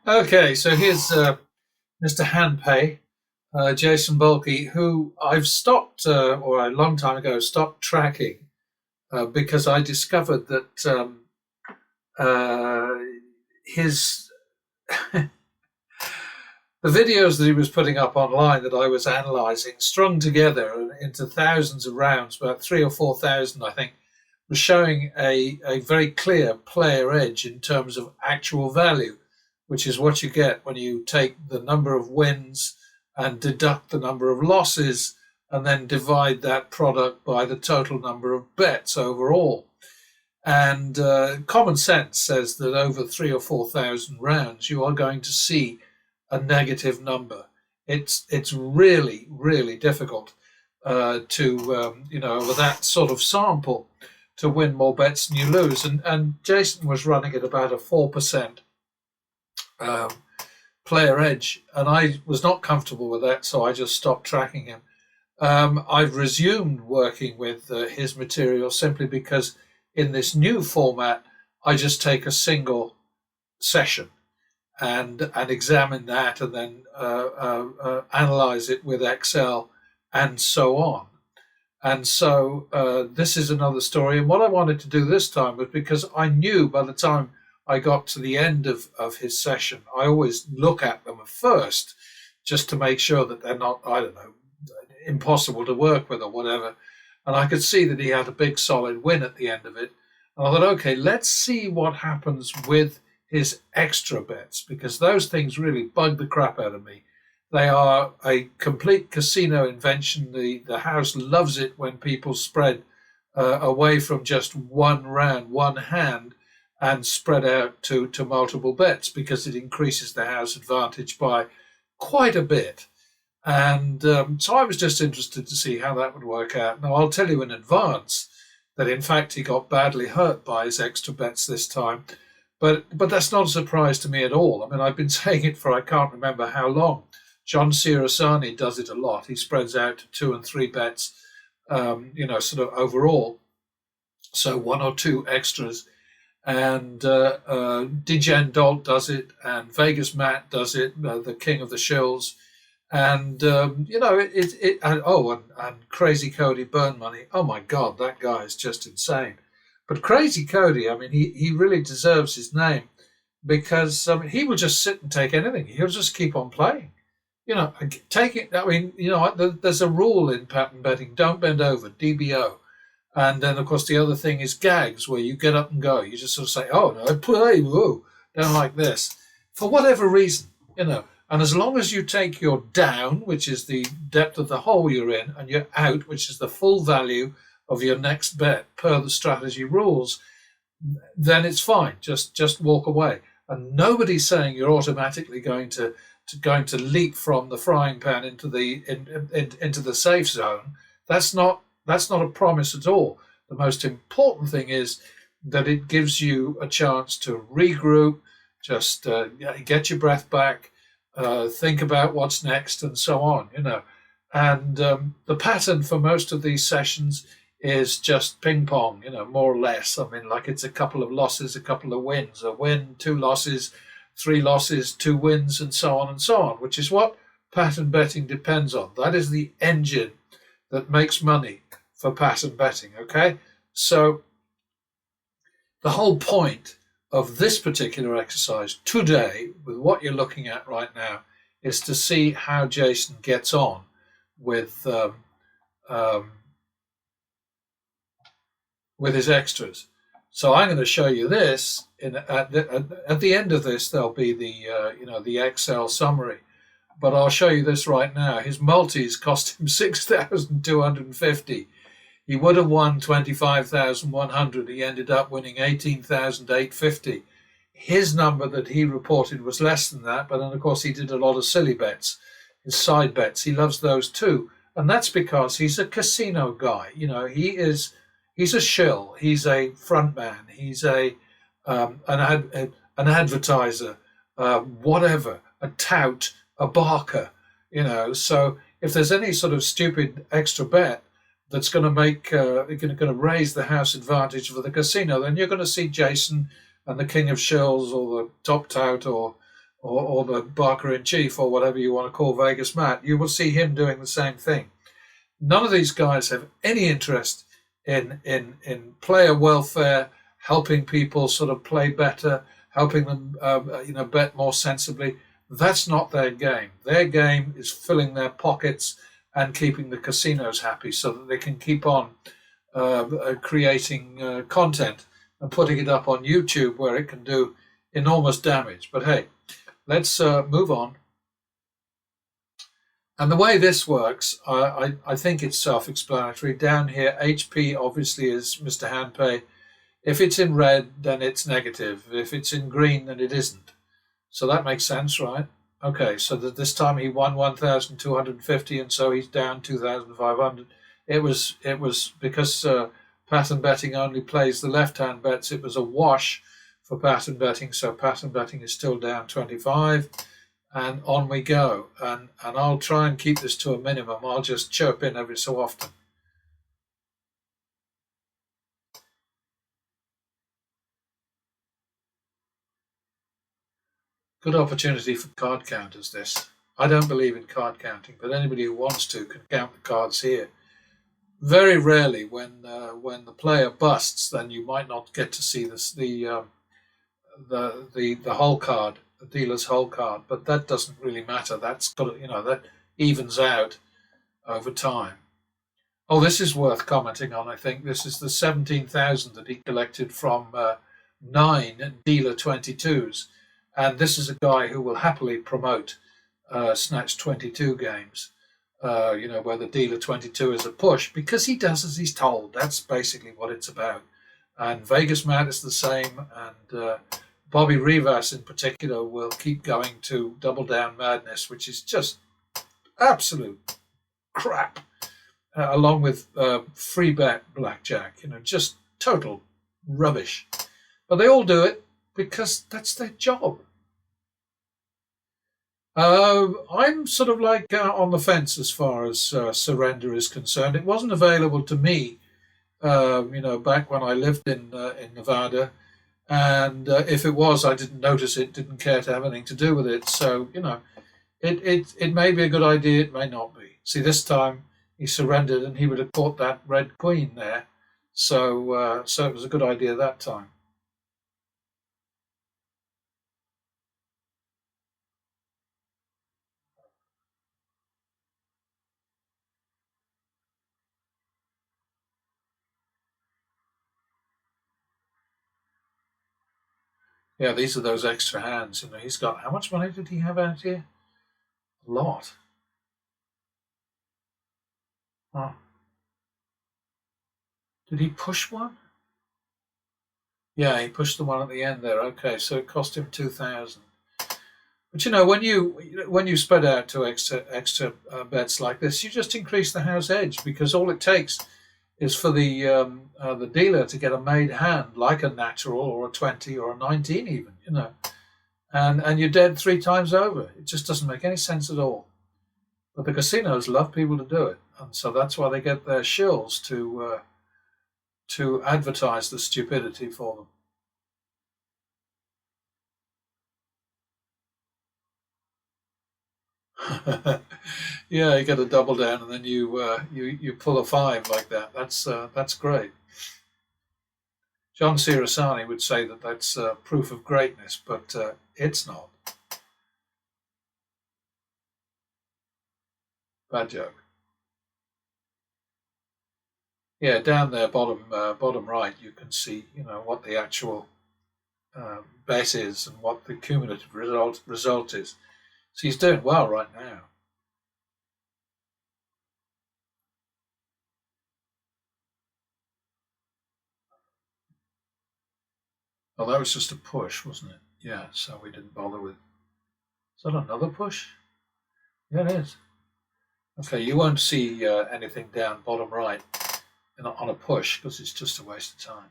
Okay, so here's Mr. Handpay, Jason Bulkey, who I've stopped, or a long time ago, stopped tracking because I discovered that uh, his the videos that he was putting up online that I was analysing, strung together into thousands of rounds, about 3 or 4 thousand, I think, was showing a very clear player edge in terms of actual value, which is what you get when you take the number of wins and deduct the number of losses and then divide that product by the total number of bets overall. And common sense says that over 3 or 4 thousand rounds, you are going to see a negative number. It's really difficult to over that sort of sample to win more bets than you lose. And Jason was running at about a 4% um, player edge, and I was not comfortable with that, so I just stopped tracking him. I've resumed working with his material simply because in this new format, I just take a single session and examine that and then analyze it with Excel and so on. And so this is another story. And what I wanted to do this time was because I knew by the time I got to the end of his session, I always look at them first just to make sure that they're not, I don't know, impossible to work with or whatever. And I could see that he had a big solid win at the end of it. And I thought, okay, let's see what happens with his extra bets, because those things really bug the crap out of me. They are a complete casino invention. The house loves it when people spread away from just one round, one hand, and spread out to multiple bets because it increases the house advantage by quite a bit. And so I was just interested to see how that would work out. Now, I'll tell you in advance that, in fact, he got badly hurt by his extra bets this time. But that's not a surprise to me at all. I mean, I've been saying it for I can't remember how long. John Sirasani does it a lot. He spreads out to 2 and 3 bets, sort of overall. So 1 or 2 extras. And Degen Dolt does it, and Vegas Matt does it, the king of the shills. And, and Crazy Cody Burn Money. Oh, my God, that guy is just insane. But Crazy Cody, I mean, he really deserves his name because he will just sit and take anything. He'll just keep on playing. Take it. I mean, there's a rule in pattern betting: don't bend over, DBO. And then, of course, the other thing is gags, where you get up and go. You just sort of say, "Oh no, play, whoa," don't like this for whatever reason, And as long as you take your down, which is the depth of the hole you're in, and your out, which is the full value of your next bet per the strategy rules, then it's fine. Just walk away. And nobody's saying you're automatically going to leap from the frying pan into the safe zone. That's not a promise at all. The most important thing is that it gives you a chance to regroup, just get your breath back, think about what's next, and so on. And the pattern for most of these sessions is just ping pong, more or less. I mean, like it's a couple of losses, a couple of wins, a win, 2 losses, 3 losses, 2 wins, and so on, which is what pattern betting depends on. That is the engine that makes money for pattern betting, okay? So the whole point of this particular exercise today, with what you're looking at right now, is to see how Jason gets on with his extras. So I'm going to show you this. At the end of this, there'll be the Excel summary, but I'll show you this right now. His multis cost him 6,250. He would have won 25,100. He ended up winning 18,850. His number that he reported was less than that, but then of course he did a lot of silly bets, his side bets. He loves those too, and that's because he's a casino guy. He's a shill. He's a front man. He's an advertiser, whatever, a tout, a barker. So if there's any sort of stupid extra bet that's going to going to raise the house advantage for the casino, then you're going to see Jason and the king of shills or the top tout or or the Barker-in-Chief, or whatever you want to call Vegas Matt, you will see him doing the same thing. None of these guys have any interest in player welfare, helping people sort of play better, helping them bet more sensibly. That's not their game. Their game is filling their pockets and keeping the casinos happy so that they can keep on creating content and putting it up on YouTube where it can do enormous damage. But hey, let's move on. And the way this works, I think it's self-explanatory. Down here, HP obviously is Mr. Handpay. If it's in red, then it's negative. If it's in green, then it isn't. So that makes sense, right? Okay, so that this time he won 1,250, and so he's down 2,500. It was because pattern betting only plays the left-hand bets. It was a wash for pattern betting, so pattern betting is still down 25. And on we go. And I'll try and keep this to a minimum. I'll just chirp in every so often. Good opportunity for card counters, this. I don't believe in card counting, but anybody who wants to can count the cards here. Very rarely, when the player busts, then you might not get to see this, the whole card, the dealer's whole card, but that doesn't really matter. That's got that evens out over time. Oh, this is worth commenting on. I think this is the 17,000 that he collected from 9 dealer 22s. And this is a guy who will happily promote Snatch 22 games, where the dealer 22 is a push, because he does as he's told. That's basically what it's about. And Vegas Matt is the same, and Bobby Rivas in particular will keep going to Double Down Madness, which is just absolute crap, along with free bet blackjack, just total rubbish. But they all do it because that's their job. I'm sort of like on the fence as far as surrender is concerned. It wasn't available to me, back when I lived in Nevada, and if it was, I didn't notice it, didn't care to have anything to do with it. So it may be a good idea, it may not be. See, this time he surrendered, and he would have caught that red queen there. So it was a good idea that time. Yeah, these are those extra hands. He's got, how much money did he have out here? A lot. Oh. Did he push one? Yeah, he pushed the one at the end there. Okay, so it cost him 2,000. But when you spread out to extra bets like this, you just increase the house edge, because all it takes is for the dealer to get a made hand, like a natural or a 20 or a 19 even, and you're dead 3 times over. It just doesn't make any sense at all. But the casinos love people to do it, and so that's why they get their shills to advertise the stupidity for them. Yeah, you get a double down, and then you pull a 5 like that. That's great. John Sirasani would say that that's proof of greatness, but it's not. Bad joke. Yeah, down there, bottom right, you can see what the actual bet is and what the cumulative result is. So he's doing well right now. Oh, that was just a push, wasn't it? Yeah, so we didn't bother with. Is that another push? Yeah, it is. Okay, you won't see anything down bottom right on a push, because it's just a waste of time.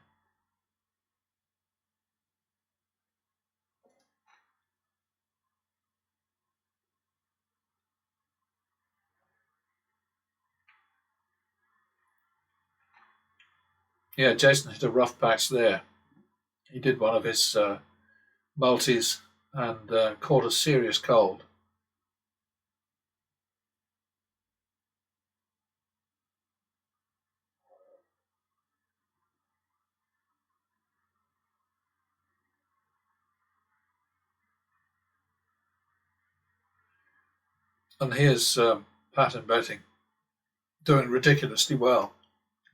Yeah, Jason hit a rough patch there. He did one of his multis and caught a serious cold. And here's pattern betting doing ridiculously well.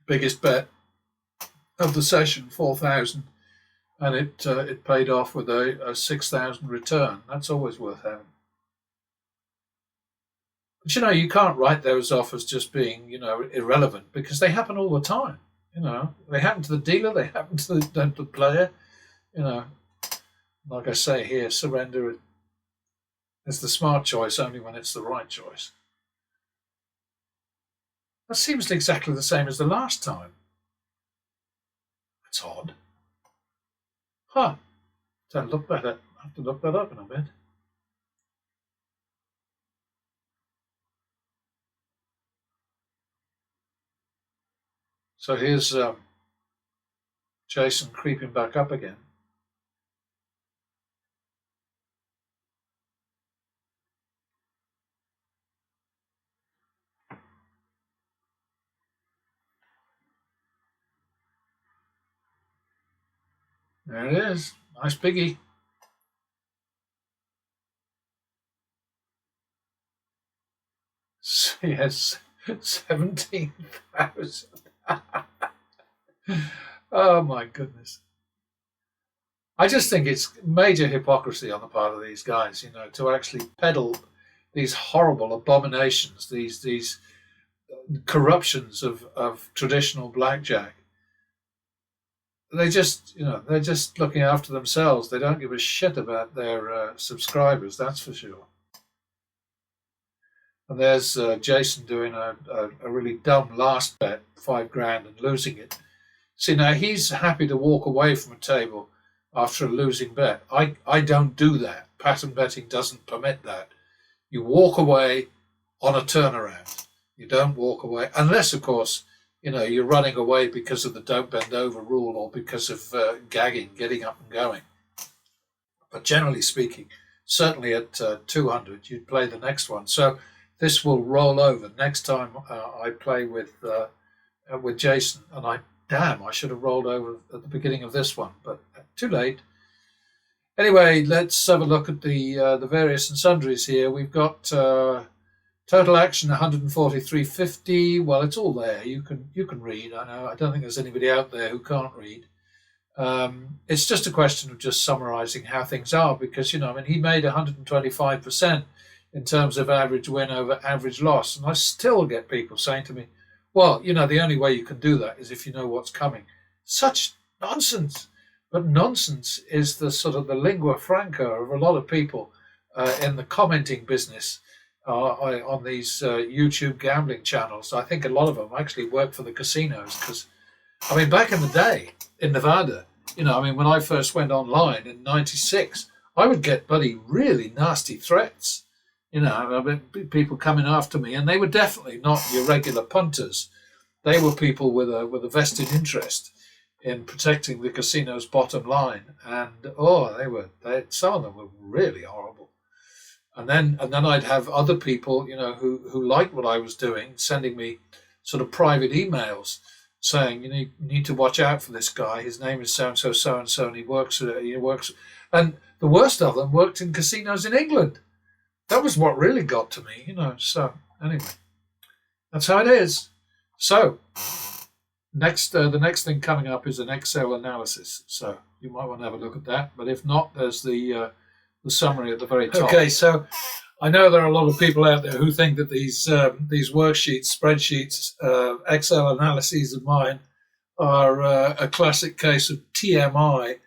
Biggest bet of the session, 4,000, and it paid off with a 6,000 return. That's always worth having. But you can't write those off as just being irrelevant, because they happen all the time. They happen to the dealer, they happen to the player. Like I say here, surrender is the smart choice only when it's the right choice. That seems exactly the same as the last time. That's odd. Huh. I have to look that up in a bit. So here's Jason creeping back up again. There it is. Nice biggie. Yes, 17,000. Oh my goodness. I just think it's major hypocrisy on the part of these guys, to actually peddle these horrible abominations, these corruptions of traditional blackjack. They're just looking after themselves. They don't give a shit about their subscribers, that's for sure. And there's Jason doing a really dumb last bet, $5,000, and losing it. See, now he's happy to walk away from a table after a losing bet. I don't do that. Pattern betting doesn't permit that. You walk away on a turnaround. You don't walk away, unless, of course, you're running away because of the don't bend over rule or because of gagging, getting up and going. But generally speaking, certainly at 200, you'd play the next one. So this will roll over. Next time I play with Jason, and I should have rolled over at the beginning of this one, but too late. Anyway, let's have a look at the various and sundries here. We've got total action 143.50. Well, it's all there. You can read. I don't think there's anybody out there who can't read. It's just a question of just summarising how things are, because he made 125% in terms of average win over average loss, and I still get people saying to me, well, the only way you can do that is if you know what's coming. Such nonsense. But nonsense is the sort of the lingua franca of a lot of people in the commenting business on these YouTube gambling channels. I think a lot of them actually work for the casinos, because, back in the day in Nevada, when I first went online in '96, I would get really nasty threats. People coming after me, and they were definitely not your regular punters. They were people with a vested interest in protecting the casino's bottom line, and some of them were really horrible. And then I'd have other people, who liked what I was doing, sending me sort of private emails saying, you need to watch out for this guy. His name is so and so, and he works. And the worst of them worked in casinos in England. That was what really got to me, So anyway, that's how it is. So the next thing coming up is an Excel analysis. So you might want to have a look at that. But if not, there's the summary at the very top. Okay, so I know there are a lot of people out there who think that these worksheets, spreadsheets, Excel analyses of mine are a classic case of TMI.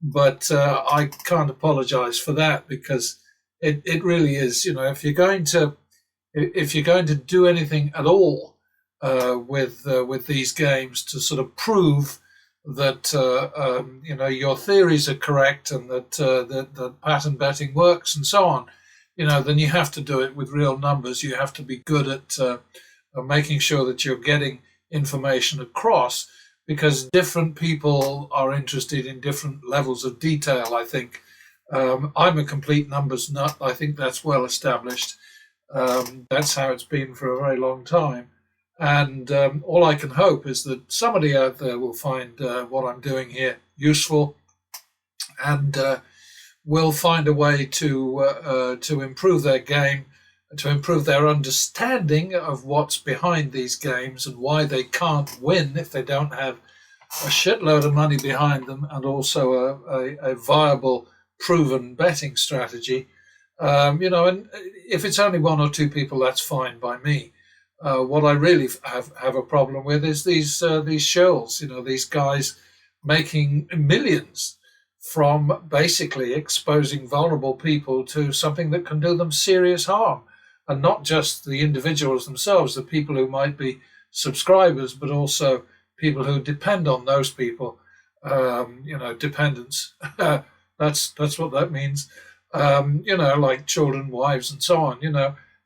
But I can't apologize for that, because it really is. If you're going to do anything at all with these games to sort of prove that your theories are correct and that pattern betting works and so on, then you have to do it with real numbers. You have to be good at making sure that you're getting information across, because different people are interested in different levels of detail, I think. I'm a complete numbers nut. I think that's well established. That's how it's been for a very long time. And all I can hope is that somebody out there will find what I'm doing here useful, and will find a way to improve their game, to improve their understanding of what's behind these games and why they can't win if they don't have a shitload of money behind them, and also a viable, proven betting strategy. And if it's only one or two people, that's fine by me. What I really have a problem with is these shills, these guys making millions from basically exposing vulnerable people to something that can do them serious harm. And not just the individuals themselves, the people who might be subscribers, but also people who depend on those people, dependents. That's what that means. Like children, wives, and so on.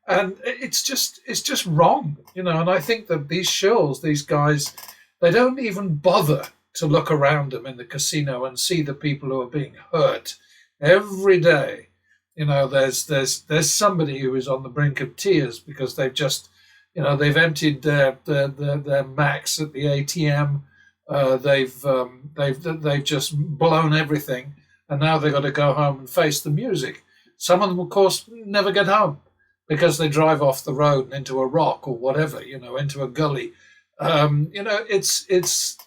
And it's just wrong. And I think that these shills, these guys, they don't even bother to look around them in the casino and see the people who are being hurt every day. There's somebody who is on the brink of tears because they've just, they've emptied their max at the ATM. They've just blown everything, and now they've got to go home and face the music. Some of them, of course, never get home because they drive off the road and into a rock or whatever, into a gully. It's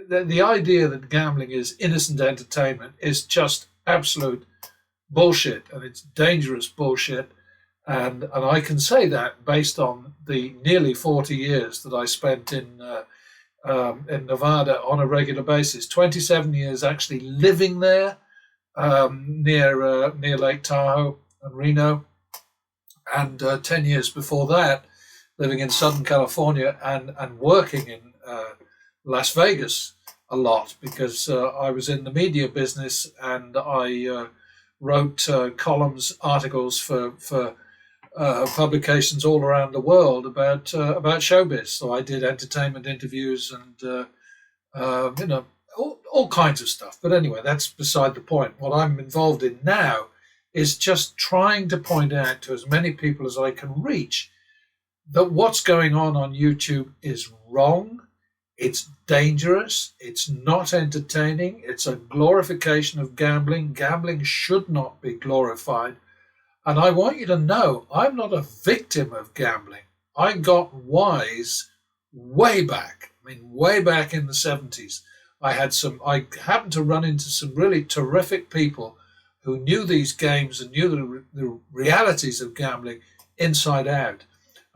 the idea that gambling is innocent entertainment is just absolute bullshit, and it's dangerous bullshit. And I can say that based on the nearly 40 years that I spent in Nevada on a regular basis. 27 years actually living there, near Lake Tahoe and Reno, and 10 years before that living in Southern California and working in Las Vegas a lot, because I was in the media business, and I wrote columns, articles for publications all around the world about showbiz. So I did entertainment interviews and all kinds of stuff. But anyway, that's beside the point. What I'm involved in now is just trying to point out to as many people as I can reach that what's going on YouTube is wrong. It's dangerous. It's not entertaining. It's a glorification of gambling. Gambling should not be glorified. And I want you to know, I'm not a victim of gambling. I got wise way back. Way back in the 70s. I happened to run into some really terrific people who knew these games and knew the realities of gambling inside out.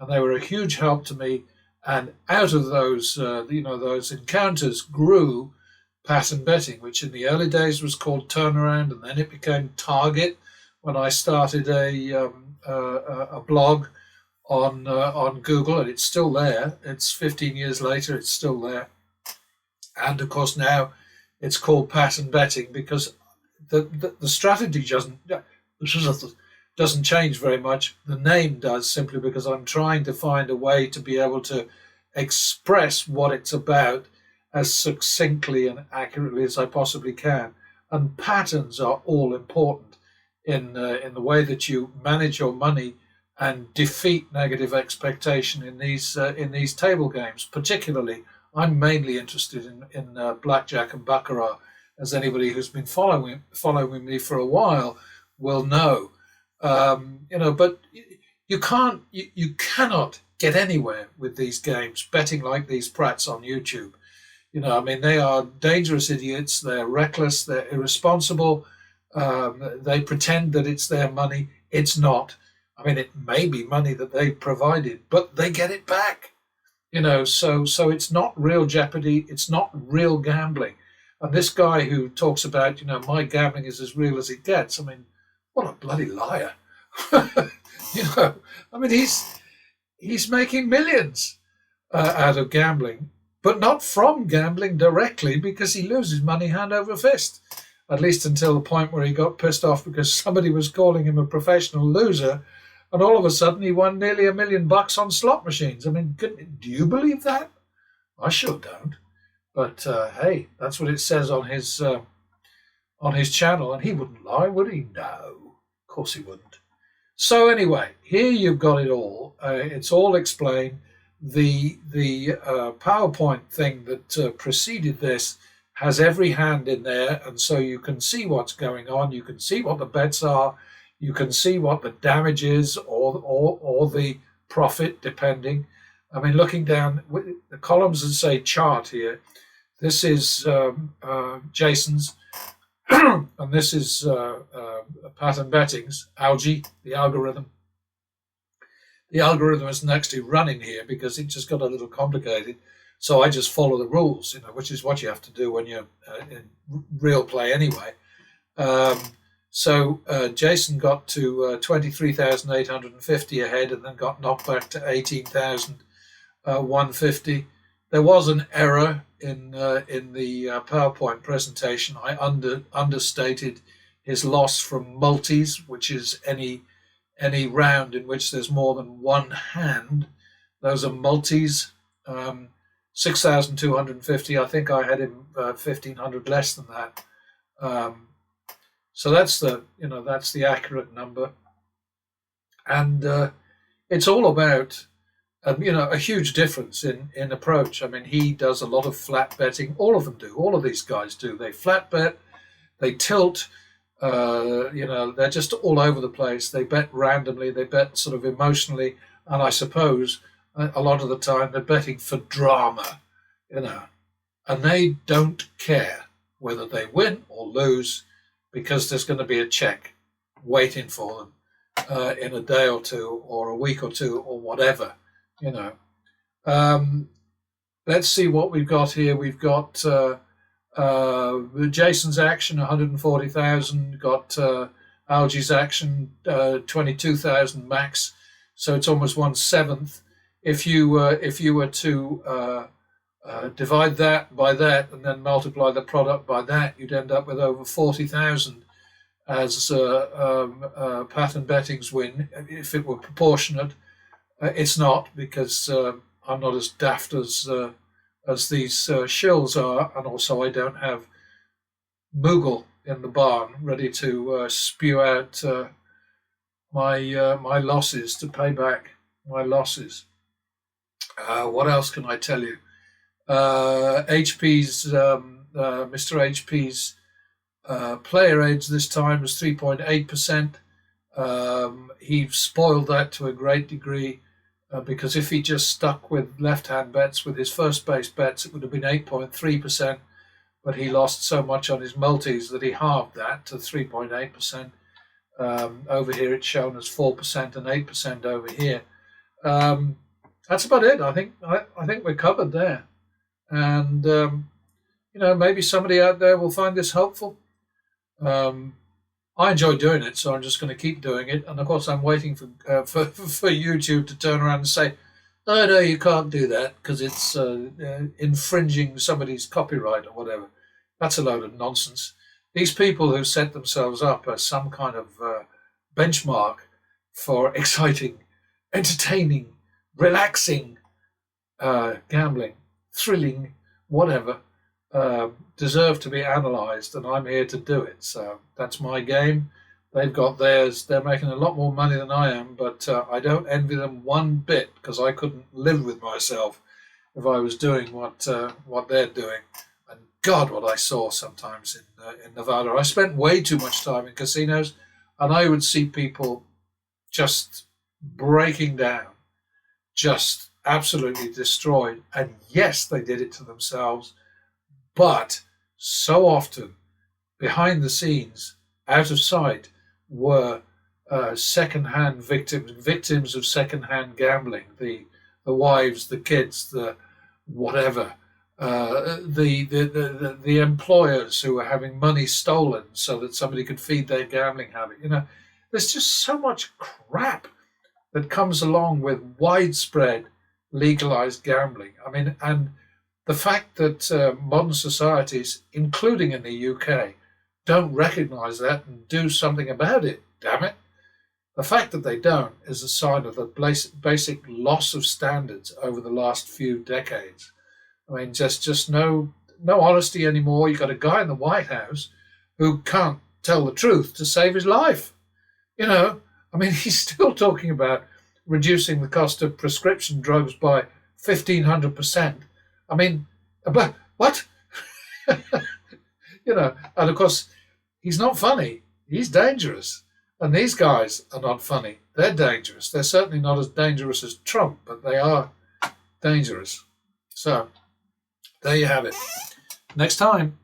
And they were a huge help to me. And out of those, those encounters grew pattern betting, which in the early days was called Turnaround, and then it became Target when I started a blog on Google, and it's still there. It's 15 years later, it's still there. And of course now it's called pattern betting because the strategy doesn't change very much. The name does, simply because I'm trying to find a way to be able to express what it's about as succinctly and accurately as I possibly can. And patterns are all important in the way that you manage your money and defeat negative expectation in these table games. Particularly, I'm mainly interested in blackjack and baccarat, as anybody who's been following me for a while will know. But you cannot get anywhere with these games betting like these prats on YouTube. They are dangerous idiots. They're reckless. They're irresponsible. They pretend that it's their money. It's not. It may be money that they provided, but they get it back. So it's not real jeopardy. It's not real gambling. And this guy who talks about, my gambling is as real as it gets. What a bloody liar. He's making millions out of gambling, but not from gambling directly, because he loses money hand over fist, at least until the point where he got pissed off because somebody was calling him a professional loser, and all of a sudden he won nearly $1 million on slot machines. Do you believe that? I sure don't. But hey, that's what it says on on his channel, and he wouldn't lie, would he? No, of course he wouldn't. So anyway, here you've got it all. It's all explained. The PowerPoint thing that preceded this has every hand in there, and so you can see what's going on. You can see what the bets are. You can see what the damage is, or the profit, depending. I mean, looking down the columns that say chart here, this is Jason's, and this is pattern betting's, Algy, the algorithm. The algorithm isn't actually running here because it just got a little complicated. So I just follow the rules, which is what you have to do when you're in real play anyway. So Jason got to 23,850 ahead and then got knocked back to 18,150. There was an error in the PowerPoint presentation. I understated his loss from multis, which is any round in which there's more than one hand. Those are multis. 6,250. I think I had him 1,500 less than that. So that's the accurate number, and it's all about a huge difference in approach. I mean, he does a lot of flat betting. All of them do. All of these guys do. They flat bet, they tilt. They're just all over the place. They bet randomly. They bet sort of emotionally, and I suppose a lot of the time they're betting for drama, and they don't care whether they win or lose, because there's going to be a check waiting for them in a day or two or a week or two or whatever, Let's see what we've got here. We've got Jason's action, 140,000. Got Algy's action, 22,000 max. So it's almost 1/7. If you were to divide that by that and then multiply the product by that, you'd end up with over 40,000 as pattern betting's win. If it were proportionate, it's not, because I'm not as daft as these shills are, and also I don't have Moogle in the barn ready to spew out my losses, to pay back my losses. What else can I tell you? HP's Mr. HP's player edge this time was 3.8%. He spoiled that to a great degree, because if he just stuck with left-hand bets, with his first base bets, it would have been 8.3%. But he lost so much on his multis that he halved that to 3.8%. Over here it's shown as 4% and 8% over here. That's about it. I think we're covered there. And maybe somebody out there will find this helpful. I enjoy doing it, so I'm just going to keep doing it. And of course, I'm waiting for YouTube to turn around and say, "Oh no, you can't do that because it's infringing somebody's copyright or whatever." That's a load of nonsense. These people who set themselves up as some kind of benchmark for exciting, entertaining, relaxing gambling, thrilling, whatever, deserve to be analysed, and I'm here to do it. So that's my game. They've got theirs. They're making a lot more money than I am, but I don't envy them one bit, because I couldn't live with myself if I was doing what they're doing. And God, what I saw sometimes in Nevada. I spent way too much time in casinos, and I would see people just breaking down, just absolutely destroyed. And yes, they did it to themselves, but so often behind the scenes, out of sight, were second-hand victims of second-hand gambling, the wives, the kids, the whatever, the employers who were having money stolen so that somebody could feed their gambling habit. There's just so much crap that comes along with widespread legalized gambling. I mean, and the fact that modern societies, including in the UK, don't recognize that and do something about it, damn it. The fact that they don't is a sign of the basic loss of standards over the last few decades. I mean, just no honesty anymore. You've got a guy in the White House who can't tell the truth to save his life. You know, I mean, he's still talking about reducing the cost of prescription drugs by 1,500%. I mean, but what? You know, and of course, he's not funny. He's dangerous. And these guys are not funny. They're dangerous. They're certainly not as dangerous as Trump, but they are dangerous. So, there you have it. Next time.